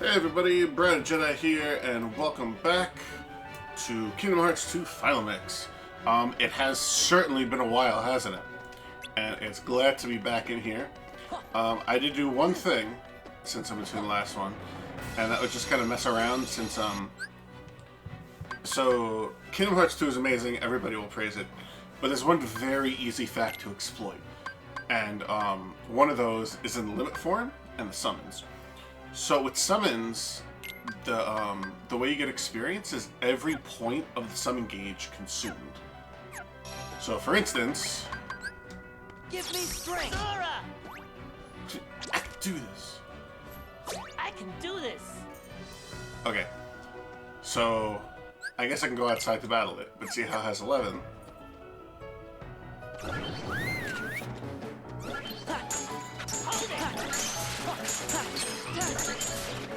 Hey everybody, BriDaJedi here, and welcome back to Kingdom Hearts 2 Final Mix. It has certainly been a while, hasn't it? And it's glad to be back in here. I did do one thing since I'm between the last one, and that was just kind of mess around since, so, Kingdom Hearts 2 is amazing, everybody will praise it, but there's one very easy fact to exploit. And one of those is in the limit form and the summons. So with summons, the way you get experience is every point of the summon gauge consumed. So for instance, give me strength. I can do this. I can do this. Okay, so I guess I can go outside to battle it, but see how it has 11.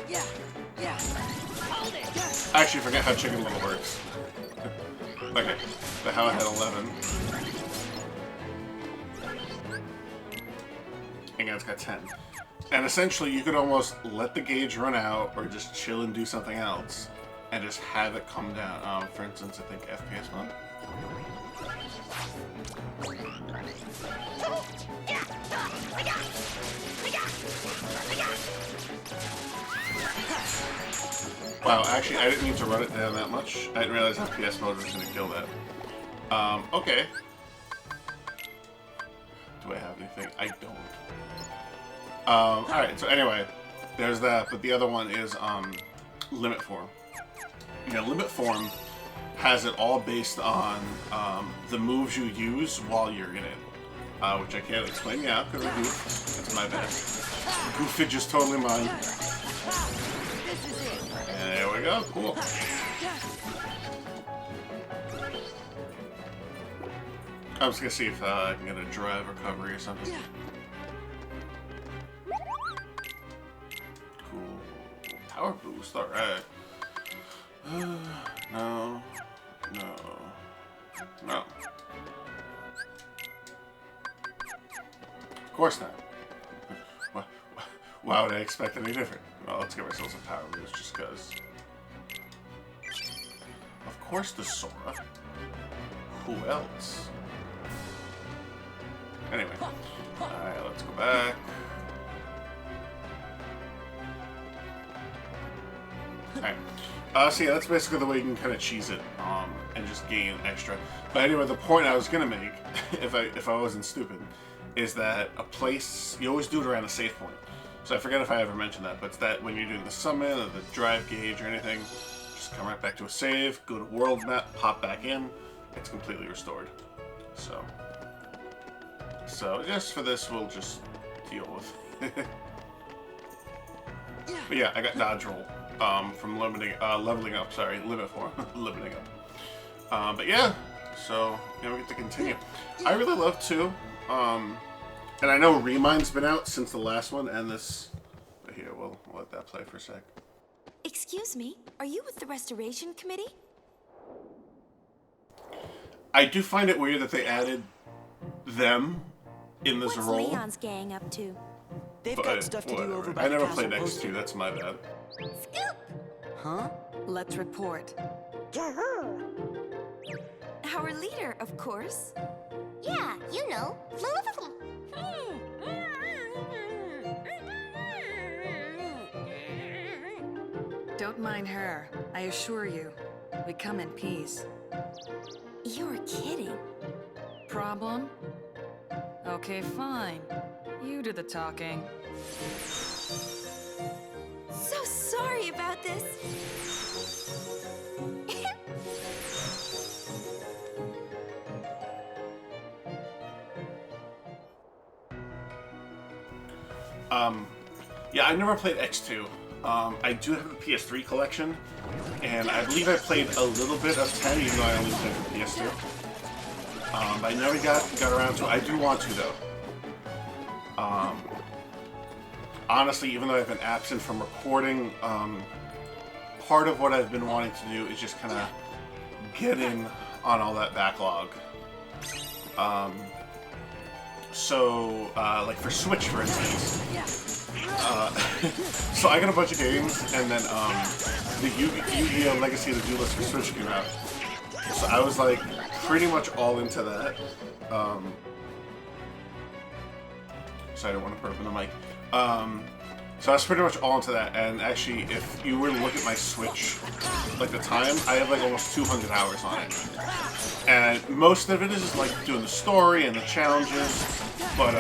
Yeah. I actually forget how Chicken Little works. Okay, but how I had 11. And it's got 10. And essentially, you could almost let the gauge run out, or just chill and do something else, and just have it come down. For instance, I think FPS mode. Wow, actually, I didn't mean to run it down that much. I didn't realize FPS mode was going to kill that. Okay. Do I have anything? I don't. Alright, so anyway, there's that, but the other one is, limit form. Yeah, limit form has it all based on, the moves you use while you're in it. Which I can't explain now, because I goofed. That's my bad. Goofage is totally mine. And there we go, cool. I was gonna see if I can get a drive recovery or something. Cool. Power boost, alright. No. Of course not. Why would I expect any different? Well, let's give ourselves a power boost just because. Of course the Sora. Who else? Anyway. Alright, let's go back. Alright. So yeah, that's basically the way you can kind of cheese it, and just gain extra. But anyway, the point I was gonna make, if I wasn't stupid, is that a place, you always do it around a save point. So I forget if I ever mentioned that, but it's that when you're doing the summon or the drive gauge or anything, just come right back to a save, go to world map, pop back in, it's completely restored. So just for this, we'll just deal with. But yeah, I got dodge roll from leveling up. Sorry, limit form, limiting up. But yeah, so we get to continue. I really love 2. And I know Remind's been out since the last one, and this. But here, we'll let that play for a sec. Excuse me, are you with the Restoration Committee? I do find it weird that they added them in this What's role. Leon's gang up to? They've But got stuff to do over by I the never castle played post. X2, that's my bad. Scoop! Huh? Let's report. Our leader, of course. Yeah, you know. Don't mind her. I assure you, we come in peace. You're kidding. Problem? Okay, fine. You do the talking. So sorry about this. Yeah, I never played X2. I do have the PS3 collection, and I believe I played a little bit of 10, even though I only played the PS2. But I never got around to it. I do want to, though. Honestly, even though I've been absent from recording, part of what I've been wanting to do is just kind of get in on all that backlog. So, like for Switch, for instance, so I got a bunch of games, and then the Yu-Gi-Oh! Legacy of the Duelist for Switch came out. So I was like pretty much all into that. So I don't want to burp in the mic. So I was pretty much all into that, and actually, if you were to look at my Switch, like the time, I have like almost 200 hours on it. And most of it is just like doing the story and the challenges, but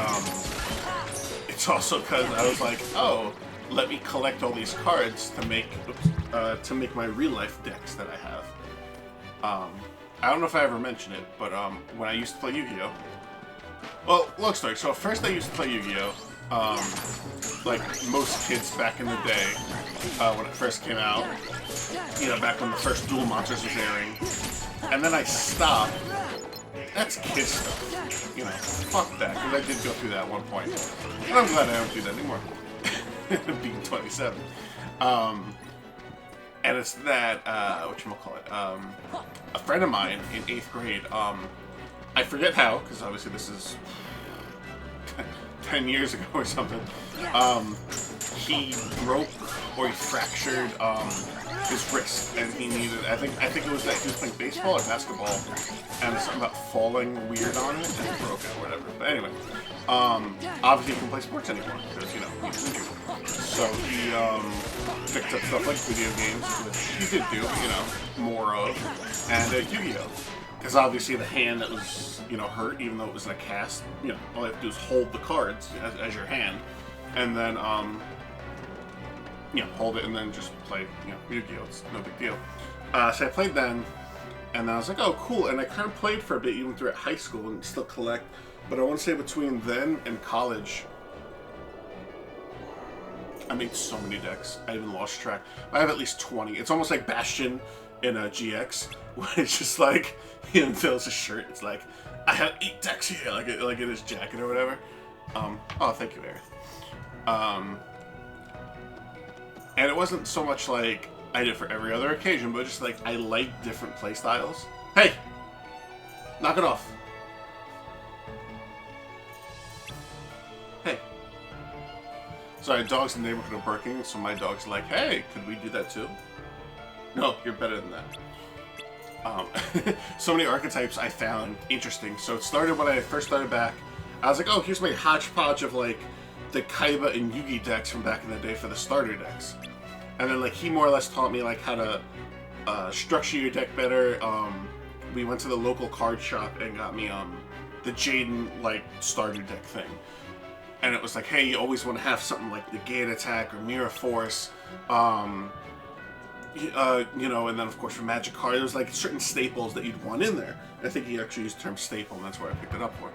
it's also because I was like, oh, let me collect all these cards to make my real life decks that I have. I don't know if I ever mentioned it, but when I used to play Yu-Gi-Oh! Well, long story. So first I used to play Yu-Gi-Oh! Like most kids back in the day, when it first came out, you know, back when the first Duel Monsters was airing, and then I stopped. That's kid stuff, you know, fuck that, because I did go through that at one point, and I'm glad I don't do that anymore, being 27, and it's that, whatchamacallit, a friend of mine in 8th grade, I forget how, because obviously this is 10 years ago or something, he broke or he fractured his wrist, and he needed, I think it was that he was playing baseball or basketball, and something about falling weird on it, and it broke it or whatever. But anyway, obviously he can't play sports anymore, because, you know, he's injured. So he picked up stuff like video games, which he did do, you know, more of, and Yu-Gi-Oh! Because obviously the hand that was, you know, hurt, even though it was in a cast, you know, all you have to do is hold the cards as your hand, and then, you know, hold it and then just play, you know, Yu-Gi-Oh! It's no big deal. So I played then, and then I was like, oh, cool, and I kind of played for a bit even through high school and still collect, but I want to say between then and college, I made so many decks, I even lost track. I have at least 20. It's almost like Bastion in a GX, where it's just like, he unveils his shirt, it's like, I have 8 decks here, like in his jacket or whatever. Oh, thank you, Eric. And it wasn't so much like I did for every other occasion, but just like I like different play styles. Hey! Knock it off. Hey. So I had dogs in the neighborhood of barking, so my dog's like, hey, could we do that too? No, you're better than that. So many archetypes I found interesting. So it started when I first started back. I was like, oh, here's my hodgepodge of like the Kaiba and Yugi decks from back in the day for the starter decks. And then like he more or less taught me like how to structure your deck better. We went to the local card shop and got me the Jaden like starter deck thing. And it was like, hey, you always want to have something like the Gate Attack or Mirror Force. You know, and then of course for Magic Card, there was like certain staples that you'd want in there. I think he actually used the term staple, and that's where I picked it up for.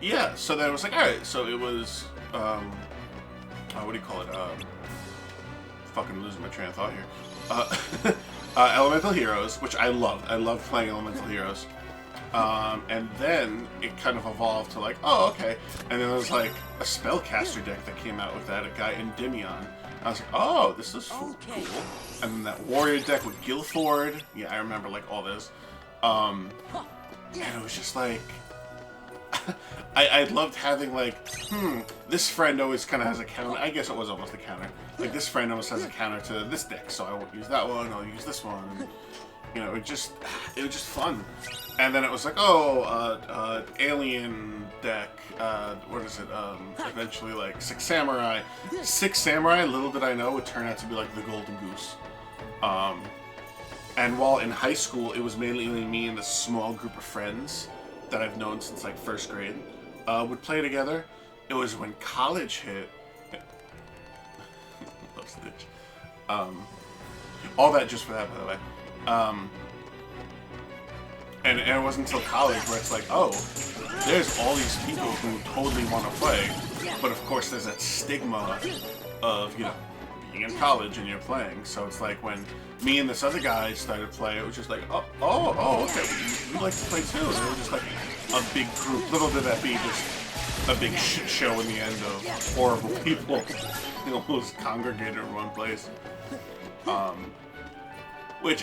Yeah, so then I was like, alright, so it was, what do you call it, fucking losing my train of thought here. Elemental Heroes, which I loved. I loved playing Elemental Heroes. And then it kind of evolved to like, oh, okay. And then there was like a Spellcaster deck that came out with that, a guy Endymion. I was like, oh, this is cool. And then that Warrior deck with Guilford. Yeah, I remember like all this. And it was just like, I loved having like, this friend always kind of has a counter. I guess it was almost a counter. Like this friend almost has a counter to this deck, so I won't use that one, I'll use this one. And, you know, it was just fun. And then it was like, oh, alien deck, what is it, eventually like Six Samurai. Six Samurai, little did I know, would turn out to be like the Golden Goose. And while in high school, it was mainly me and this small group of friends that I've known since like first grade, would play together. It was when college hit. Love Stitch. All that just for that, by the way. And it wasn't until college where it's like, oh, there's all these people who totally want to play, but of course there's that stigma of, you know, being in college and you're playing. So it's like when me and this other guy started playing, it was just like, oh, okay, we like to play too. And it was just like a big group. Little did that be just a big shit show in the end of horrible people, you know, almost congregated in one place.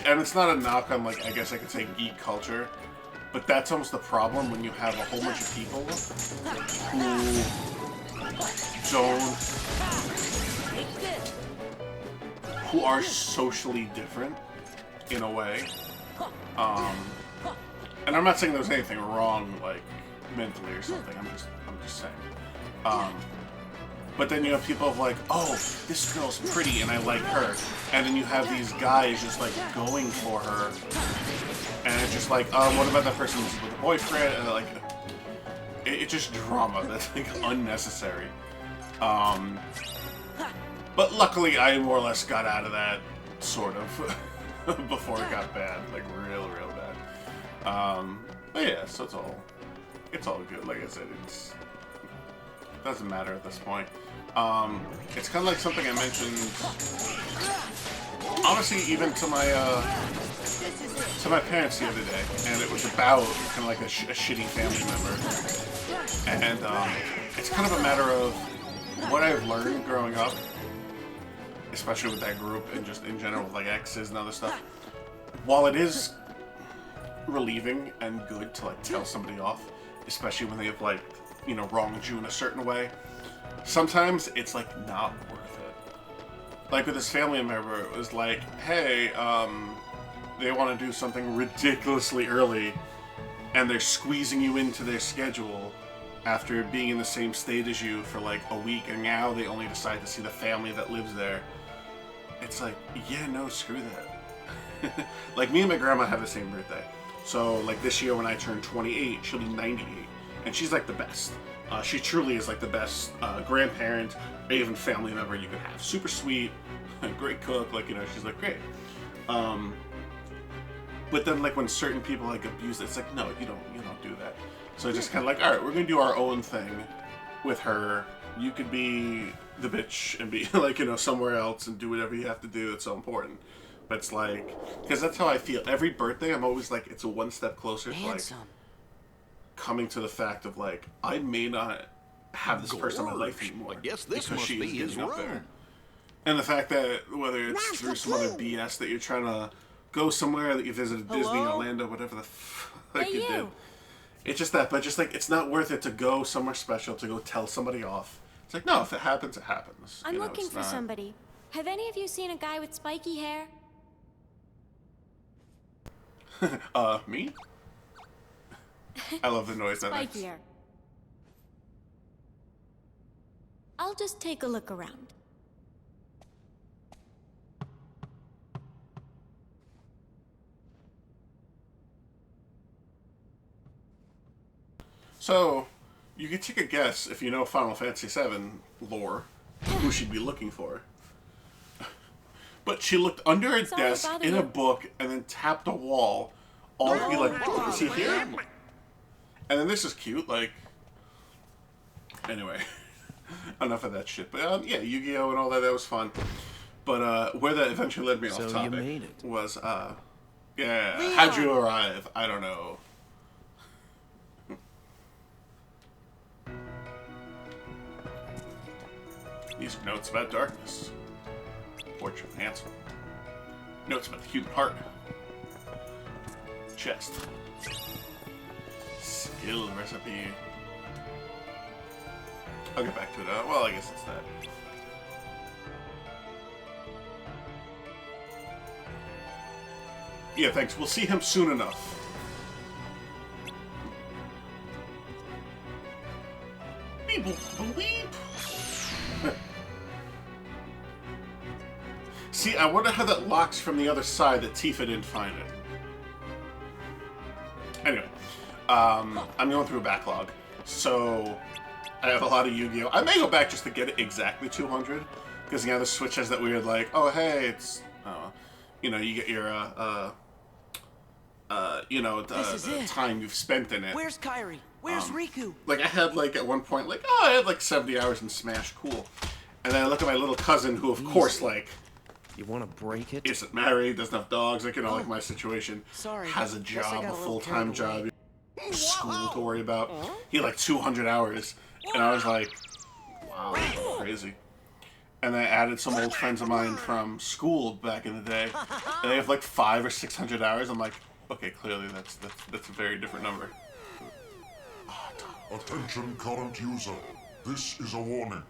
And it's not a knock on, like, I guess I could say geek culture, But that's almost the problem when you have a whole bunch of people who who are socially different in a way. And I'm not saying there's anything wrong, like, mentally or something. I'm just saying. But then you have people of like, oh, this girl's pretty and I like her. And then you have these guys just like going for her. And it's just like, what about that person with a boyfriend? And like, it's just drama that's like unnecessary. But luckily I more or less got out of that, sort of, before it got bad. Like real bad. But yeah, so it's all good. Like I said, it doesn't matter at this point. It's kind of like something I mentioned, honestly, even to my parents the other day, and it was about kind of like a shitty family member, and it's kind of a matter of what I've learned growing up, especially with that group and just in general with like exes and other stuff. While it is relieving and good to like tell somebody off, especially when they have like, you know, wronged you in a certain way, sometimes it's like not worth it. Like with this family member, it was like, hey, they want to do something ridiculously early and they're squeezing you into their schedule after being in the same state as you for like a week, and now they only decide to see the family that lives there. It's like, yeah, no, screw that. Like me and my grandma have the same birthday. So like this year when I turn 28, she'll be 98. And she's like the best. She truly is like the best grandparent, or even family member you could have. Super sweet, great cook, like, you know, she's like great. But then like when certain people like abuse it, it's like, no, you don't do that. So it's just kind of like, all right, we're gonna do our own thing with her. You could be the bitch and be like, you know, somewhere else and do whatever you have to do. It's so important. But it's like, because that's how I feel. Every birthday, I'm always like, it's a one step closer to like coming to the fact of like, I may not have this person in my life anymore. I guess this because must she be is his getting up room. there. And the fact that whether it's through some other BS that you're trying to go somewhere, that you visited Disney, Orlando, whatever the fuck you did. It's just that, but just like, it's not worth it to go somewhere special to go tell somebody off. It's like, no, if it happens, it happens. I'm You know, looking it's for not- somebody. Have any of you seen a guy with spiky hair? Me? I love the noise that makes. Spikier. I'll just take a look around. So, you can take a guess, if you know Final Fantasy VII lore, who she'd be looking for. But she looked under a Sorry to desk bother in a you. book and then tapped a wall, all to be like, oh, is he here? And then this is cute, like... Anyway, enough of that shit. But yeah, Yu-Gi-Oh! And all that, that was fun. But where that eventually led me off So topic you made it. was, yeah, how'd you arrive? I don't know. These are notes about darkness. Portrait of Handsome. Notes about the human heart. Chest. Skill recipe. I'll get back to it. Well, I guess it's that. Yeah, thanks. We'll see him soon enough. Beep, boop, beep. See, I wonder how that locks from the other side that Tifa didn't find it. Anyway, I'm going through a backlog, so I have a lot of Yu-Gi-Oh! I may go back just to get it exactly 200, because the other Switch has that weird, like, oh, hey, it's, you know, you get your, you know, the time you've spent in it. Where's Kairi? Where's Riku? Like, I had, like, at one point, like, oh, I had, like, 70 hours in Smash, cool. And then I look at my little cousin, who, of course, like... You want to break it? Isn't married, doesn't have dogs, like, you know, like my situation. Sorry. Has a Guess I job, got a a little full-time carried away. job, school to worry about. He had like 200 hours. And I was like, wow, crazy. And I added some old friends of mine from school back in the day. And they have like 500 or 600 hours. I'm like, Okay, clearly that's a very different number. Attention current user. This is a warning.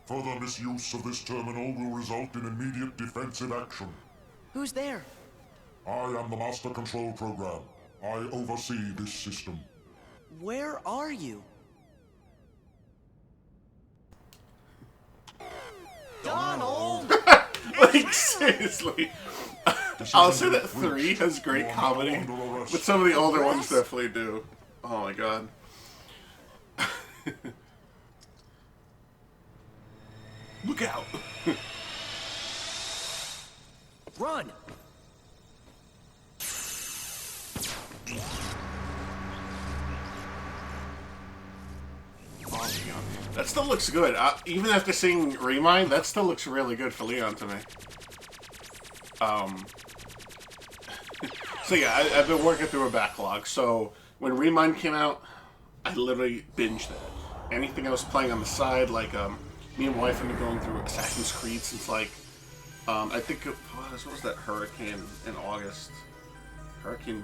Further misuse of this terminal will result in immediate defensive action. Who's there? I am the Master Control Program. I oversee this system. Where are you? Donald! Like, seriously. I'll say that 3 has great comedy, but some of the older ones definitely do. Oh my god. Look out! Run! Oh, Leon. That still looks good. Even after seeing Remind, that still looks really good for Leon to me. So yeah, I've been working through a backlog. So when Remind came out, I literally binged it. Anything I was playing on the side, like me and my wife have been going through Assassin's Creed since like I think it was that hurricane in August. Hurricane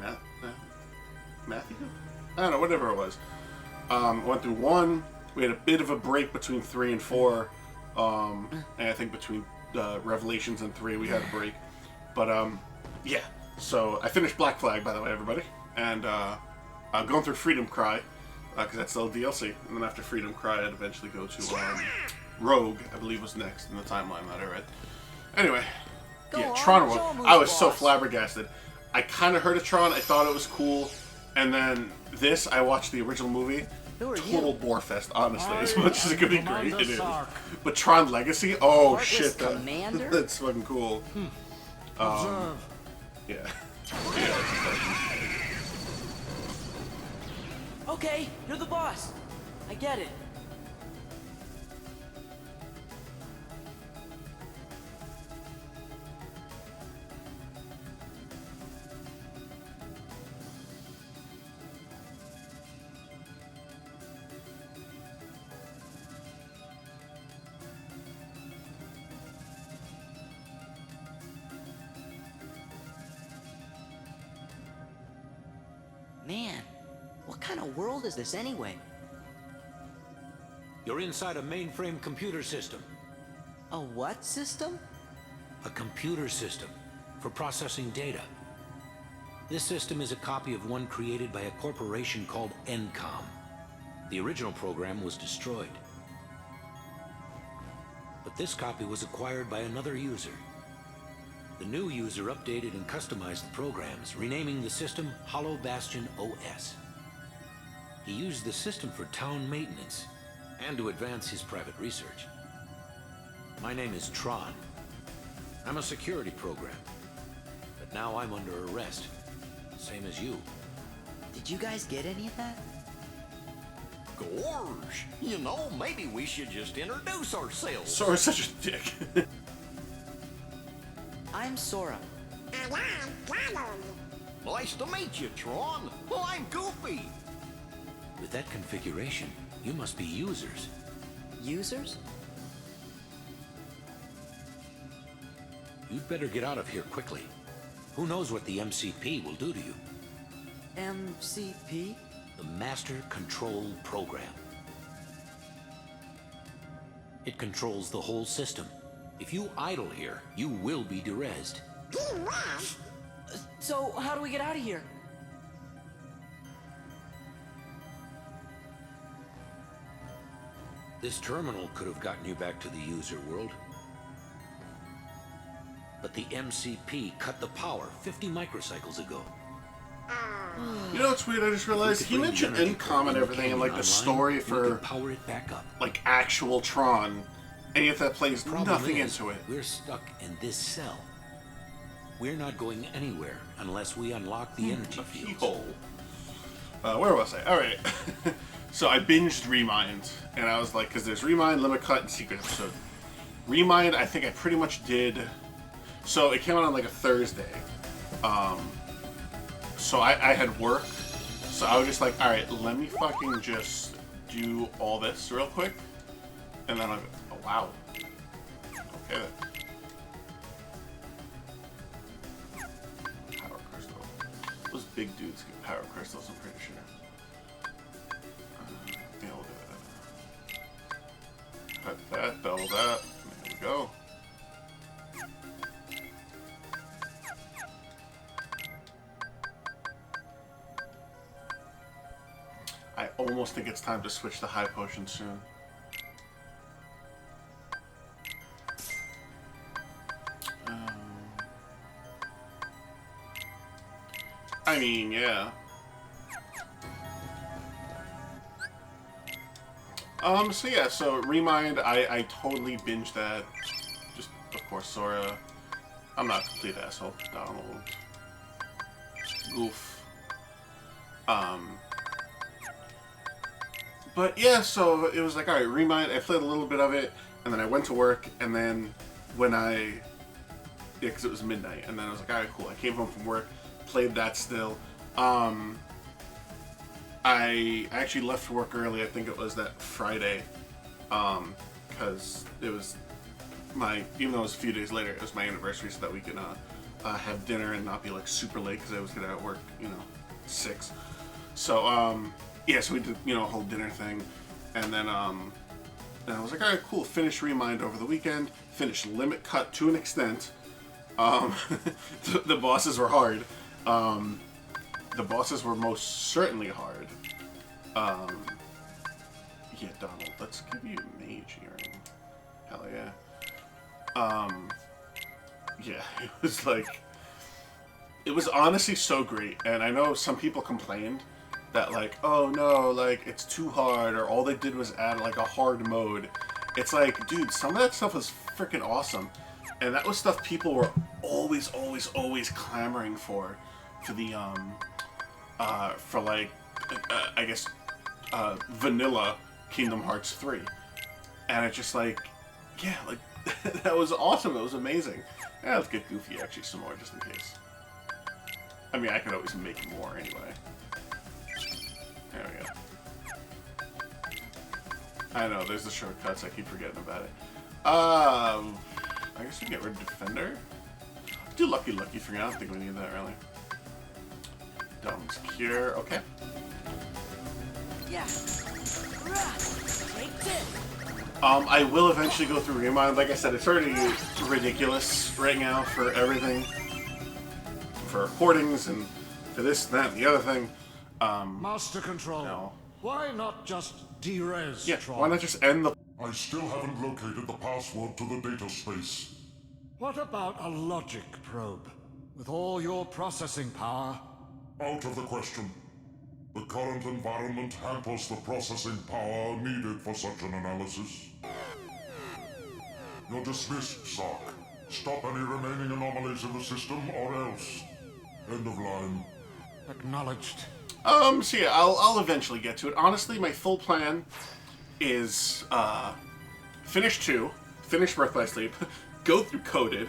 Matthew? I don't know, whatever it was. Went through 1. We had a bit of a break between 3 and 4. And I think between Revelations and 3 we had a break. But yeah. So I finished Black Flag, by the way, everybody. And I'm going through Freedom Cry, because that's still DLC. And then after Freedom Cry, I'd eventually go to Rogue, I believe was next in the timeline that I read. Anyway, yeah, Tron World. I was so flabbergasted. I kind of heard of Tron. I thought it was cool. And then this, I watched the original movie. Total bore fest, honestly. As much as it could be great, it is. But Tron Legacy, oh shit, that's fucking cool. Yeah. Okay, you're the boss. I get it. Man, what kind of world is this anyway? You're inside a mainframe computer system. A what system? A computer system for processing data. This system is a copy of one created by a corporation called Encom. The original program was destroyed. But this copy was acquired by another user. The new user updated and customized the programs, renaming the system Hollow Bastion OS. He used the system for town maintenance and to advance his private research. My name is Tron. I'm a security program, but now I'm under arrest, same as you. Did you guys get any of that? Gorge, you know, maybe we should just introduce ourselves. Sora's such a dick. I'm Sora. And I'm Donald. Nice to meet you, Tron. Well, I'm Goofy. With that configuration, you must be users. Users? You'd better get out of here quickly. Who knows what the MCP will do to you? MCP? The Master Control Program. It controls the whole system. If you idle here, you will be derezzed. So, how do we get out of here? This terminal could have gotten you back to the user world. But the MCP cut the power 50 microcycles ago. You know what's weird? I just realized he mentioned Encom and everything, and like the story for power it back up. like actual Tron, and yet that plays nothing into it. We're stuck in this cell. We're not going anywhere unless we unlock the energy fields. Hole. Where was I? All right. So I binged Remind, and I was like, because there's Remind, Limit Cut, and Secret Episode. Remind, I think I pretty much did. So it came out on like a Thursday. So I had work. So I was just like, all right, let me fucking just do all this real quick, and then I go, oh wow. Okay then. Power crystal. Those big dudes get power crystals, I'm pretty sure. Yeah, we'll do that. Cut that, double that. There we go. I almost think it's time to switch to high potion soon. I mean, yeah. So yeah, so Remind, I totally binged that. Just, of course, Sora. I'm not a complete asshole. Donald. Goof. But yeah, so it was like, alright, Remind, I played a little bit of it, and then I went to work, and then when yeah, because it was midnight, and then I was like, alright, cool. I came home from work, played that still. I actually left for work early, I think it was that Friday, because it was even though it was a few days later, it was my anniversary, so that we could have dinner and not be like super late, because I was gonna work, 6. So, yeah, so we did, a whole dinner thing, and then, and I was like, alright, cool, finish Remind over the weekend, finish Limit Cut to an extent. The bosses were hard. The bosses were most certainly hard. Yeah, Donald, let's give you a mage earring. Hell yeah. Yeah, it was honestly so great, and I know some people complained that like, oh no, like it's too hard, or all they did was add like a hard mode. It's like, dude, some of that stuff was freaking awesome, and that was stuff people were always clamoring for the for like I guess vanilla Kingdom Hearts 3, and it's just like, yeah, like that was awesome. It was amazing. Yeah, let's get Goofy actually some more just in case. I mean, I could always make more anyway. There we go. I know, there's the shortcuts, I keep forgetting about it. I guess we can get rid of Defender. Do Lucky for now, I don't think we need that really. Dome's Cure, okay. Yeah. Take this. I will eventually go through Remind. Like I said, it's already ridiculous right now for everything. For recordings and for this, that, and the other thing. Master Control. No. Why not just derez Yeah, Tron? why not just end the... I still haven't located the password to the data space. What about a logic probe? With all your processing power? Out of the question. The current environment hampers the processing power needed for such an analysis. You're dismissed, Sark. Stop any remaining anomalies in the system, or else. End of line. Acknowledged. So yeah, I'll eventually get to it. Honestly, my full plan is, finish 2, finish Birth by Sleep, go through Coded,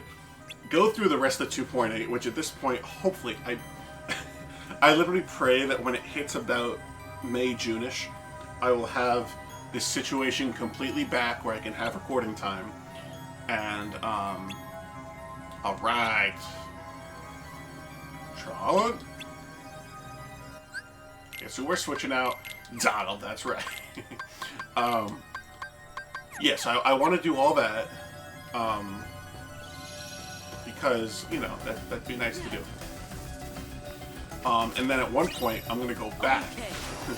go through the rest of 2.8, which at this point, hopefully, I literally pray that when it hits about May, June-ish, I will have this situation completely back where I can have recording time. And, alright. Tron? Okay, so we're switching out Donald, that's right. Yeah, so I want to do all that, because, that'd be nice to do. And then at one point, I'm going to go back.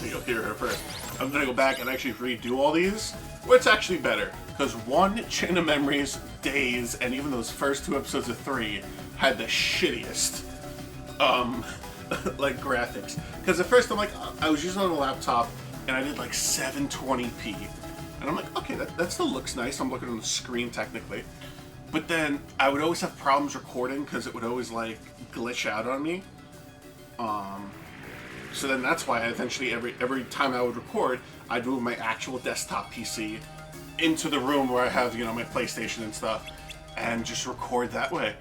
You'll hear her first. I'm going to go back and actually redo all these, which actually better. Because 1, Chain of Memories, Days, and even those first 2 episodes of 3 had the shittiest, like, graphics. Because at first, I'm like, I was using it on a laptop, and I did like 720p. And I'm like, okay, that still looks nice. I'm looking on the screen, technically. But then, I would always have problems recording, because it would always, like, glitch out on me. So then that's why I eventually, every time I would record, I'd move my actual desktop PC into the room where I have, my PlayStation and stuff, and just record that way.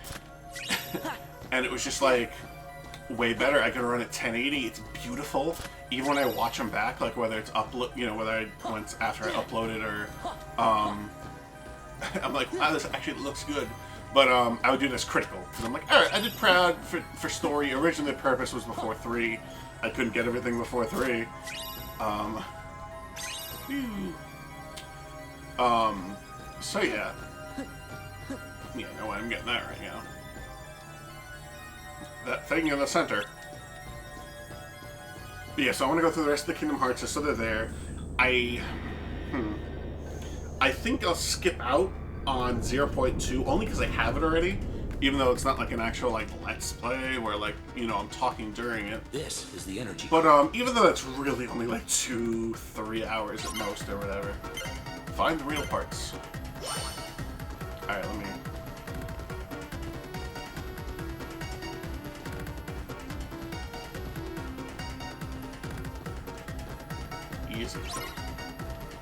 And it was just like way better. I could run at 1080. It's beautiful. Even when I watch them back, like whether it's upload, whether I once after I uploaded or, I'm like, wow, this actually looks good. But I would do this critical because I'm like, all right, I did proud for story. Originally, the purpose was before 3. I couldn't get everything before 3. So yeah. Yeah, no way I'm getting that right now. That thing in the center. But yeah, so I want to go through the rest of the Kingdom Hearts just so they're there. I think I'll skip out on 0.2 only because I have it already, even though it's not like an actual like let's play where like, you know, I'm talking during it. This is the energy. But even though it's really only like 2-3 hours at most or whatever, find the real parts. All right, let me. Easy.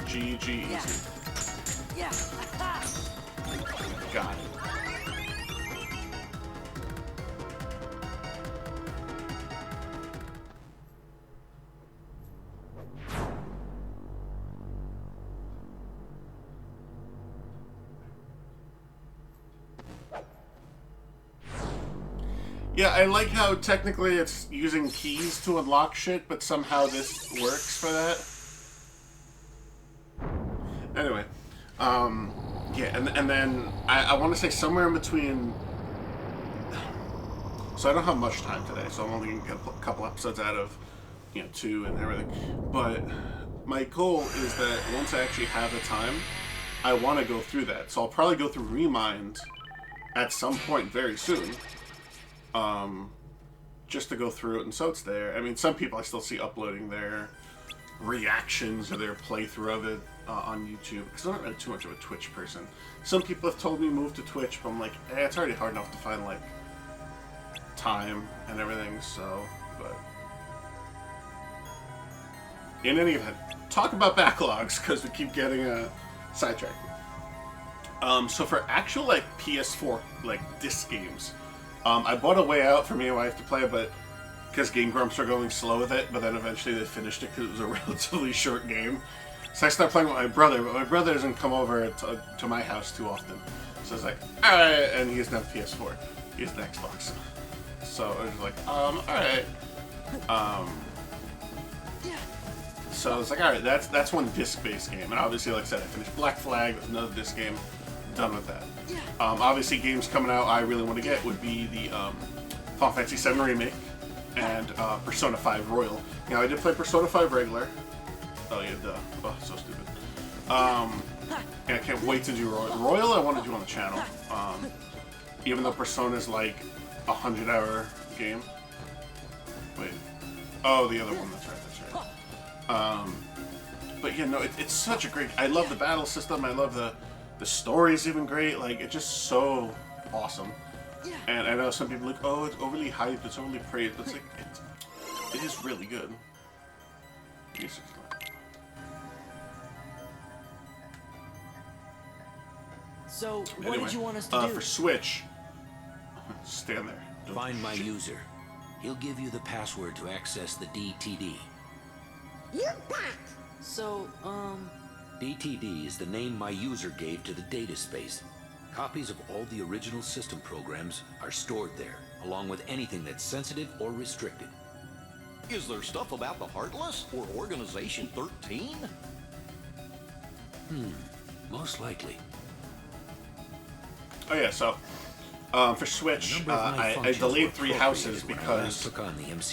GG easy. Yeah. Got it. Yeah, I like how technically it's using keys to unlock shit, but somehow this works for that. Anyway, yeah, and then I want to say somewhere in between. So I don't have much time today, so I'm only gonna get a couple episodes out of, 2 and everything. But my goal is that once I actually have the time, I want to go through that. So I'll probably go through Remind at some point very soon. Just to go through it, and so it's there. I mean, some people I still see uploading their reactions or their playthrough of it on YouTube, because I'm not really too much of a Twitch person. Some people have told me move to Twitch, but I'm like, it's already hard enough to find, like, time and everything, so, but... In any event, talk about backlogs, because we keep getting sidetracked. So for actual, like, PS4, like, disc games, I bought A Way Out for me and my wife to play, but because Game Grumps are going slow with it, but then eventually they finished it because it was a relatively short game. So I started playing with my brother, but my brother doesn't come over to my house too often. So I was like, alright, and he doesn't have PS4. He has an Xbox. So I was like, alright. So I was like, alright, that's one disc-based game. And obviously, like I said, I finished Black Flag with another disc game. Done with that. Obviously, games coming out I really want to get would be the Final Fantasy VII Remake and Persona 5 Royal. Now, I did play Persona 5 Regular. Oh, yeah, duh. Oh, so stupid. And I can't wait to do Royal. Royal I want to do on the channel. Even though Persona's like a 100-hour game. Wait. Oh, the other one, that's right. But yeah, no, it's such a great... I love the battle system, I love the story's even great, like, it's just so awesome. And I know some people are like, oh, it's overly hyped, it's overly praised, but it's like, it is really good. So, what did you want us to do? For Switch, stand there. Find my user. He'll give you the password to access the DTD. You're back! So, DTD is the name my user gave to the data space. Copies of all the original system programs are stored there, along with anything that's sensitive or restricted. Is there stuff about the Heartless or Organization 13? Most likely. Oh yeah, so for Switch, I delayed 3 houses because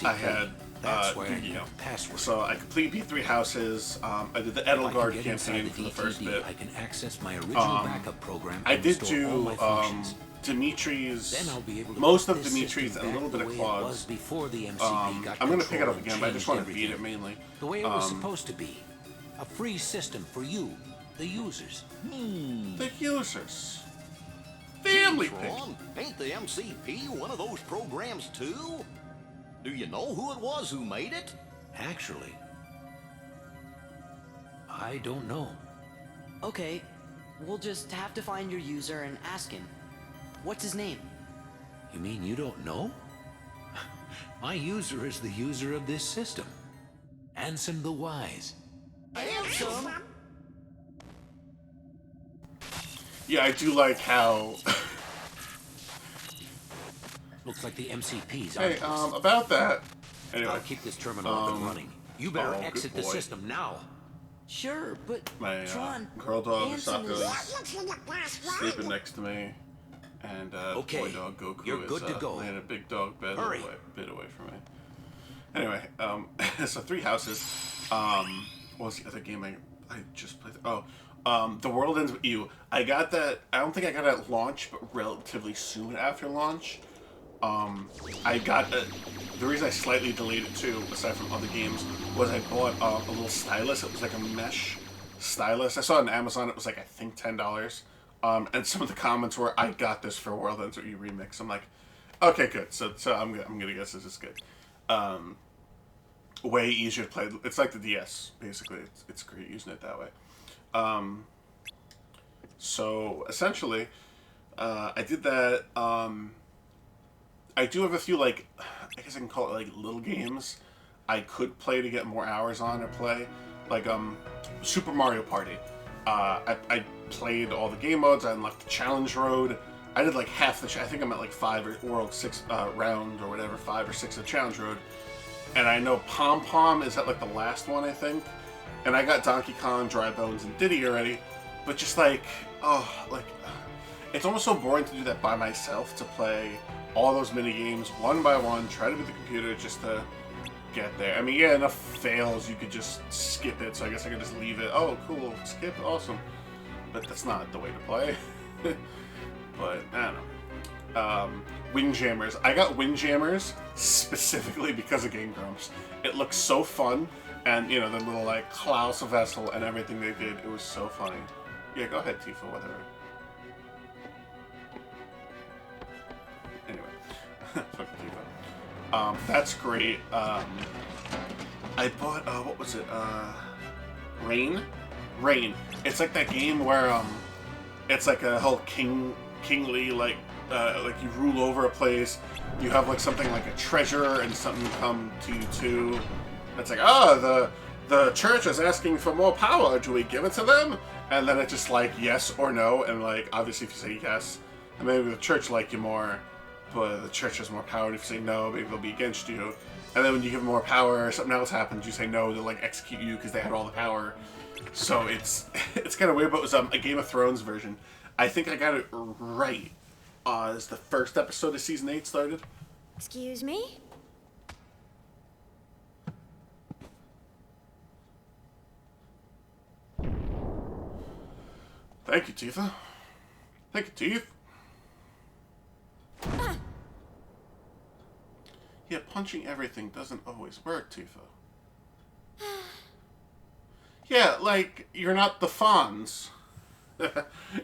I had so I completed beat 3 houses. I did the Edelgard campaign for the first bit. I can access my original backup program. I did do Dimitri's, most of Dimitri's, and a little bit of Claude's. I'm gonna pick it up again, but I just want to beat it mainly. The way it was supposed to be, a free system for you, the users. The users. Family pick. Ain't the MCP one of those programs too? Do you know who it was who made it? Actually, I don't know. okay, we'll just have to find your user and ask him. What's his name? You mean you don't know? My user is the user of this system. Ansem the Wise. Ansem? Yeah, I do like how Looks like the MCP's Hey, on. about that. Anyway. Gotta keep this terminal up and running. You better oh, exit the system now. Sure, but My Tron, girl dog Ansem Usako is sleeping next to me, and Okay, boy dog Goku you're good is to go. laying a big dog bed Hurry. bit away from me. Anyway, so 3 houses. What was the other game I just played? The World Ends With You. I got that. I don't think I got it at launch, but relatively soon after launch. I got the reason I slightly delayed it too, aside from other games, was I bought a little stylus. It was like a mesh stylus. I saw it on Amazon. It was like, I think, $10. And some of the comments were, "I got this for World Ends With You Remix." I'm like, okay, good. So I'm gonna guess this is good. Way easier to play. It's like the DS, basically. It's great using it that way. So essentially, I did that. I do have a few, like, I guess I can call it like little games I could play to get more hours on or play. Like Super Mario Party. I played all the game modes. I unlocked the challenge road. I did like half the. I think I'm at like 5 or 6 round or whatever, 5 or 6 of challenge road. And I know Pom Pom is at like the last one, I think. And I got Donkey Kong, Dry Bones, and Diddy already. But just like, it's almost so boring to do that by myself, to play all those mini games one by one, try to beat the computer just to get there. I mean, yeah, enough fails, you could just skip it, so I guess I could just leave it. Oh, cool, skip, awesome. But that's not the way to play. But, I don't know. Windjammers. I got Windjammers specifically because of Game Grumps. It looks so fun, and, you know, the little, like, Klaus vessel and everything they did, it was so funny. Yeah, go ahead, Tifa, whatever. Anyway. Fuck Tifa. That's great. I bought, what was it? Rain? Rain. It's like that game where, it's like a whole kingly, like you rule over a place. You have, like, something like a treasure and something come to you, too. It's like, the church is asking for more power. Do we give it to them? And then it's just like, yes or no. And, like, obviously if you say yes, and maybe the church like you more, but the church has more power. And if you say no, maybe they'll be against you. And then when you give them more power, something else happens. You say no, they'll, like, execute you because they had all the power. So it's kind of weird, but it was a Game of Thrones version. I think I got it right as the first episode of Season 8 started. Excuse me? Thank you, Tifa. Thank you, Teeth. Yeah, punching everything doesn't always work, Tifa. Yeah, like, you're not the Fonz.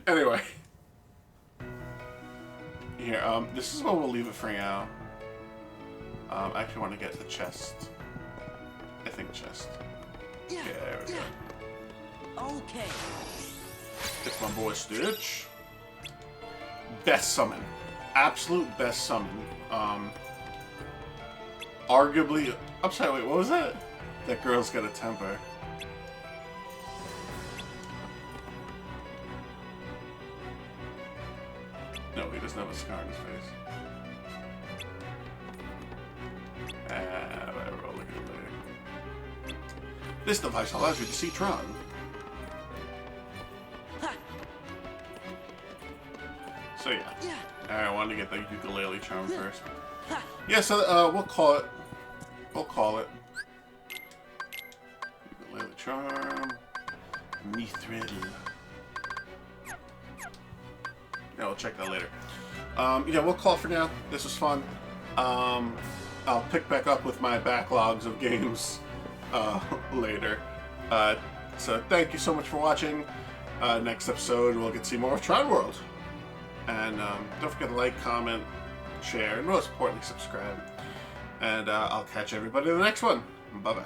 Anyway. Here, this is where we'll leave it for now. I actually want to get to the chest. I think chest. Yeah, there we go. Okay. It's my boy Stitch. Best summon. Absolute best summon. Arguably... I'm sorry, wait, what was that? That girl's got a temper. No, he doesn't have a scar on his face. Whatever, I'll look at it later. This device allows you to see Tron. So yeah. Alright, I wanted to get the ukulele charm first. Yeah, so we'll call it. Ukulele charm. Mithril. Yeah, we'll check that later. Yeah, we'll call it for now. This was fun. I'll pick back up with my backlogs of games later. So thank you so much for watching. Next episode, we'll get to see more of Tron World. And don't forget to like, comment, share, and most importantly, subscribe. And I'll catch everybody in the next one. Bye-bye.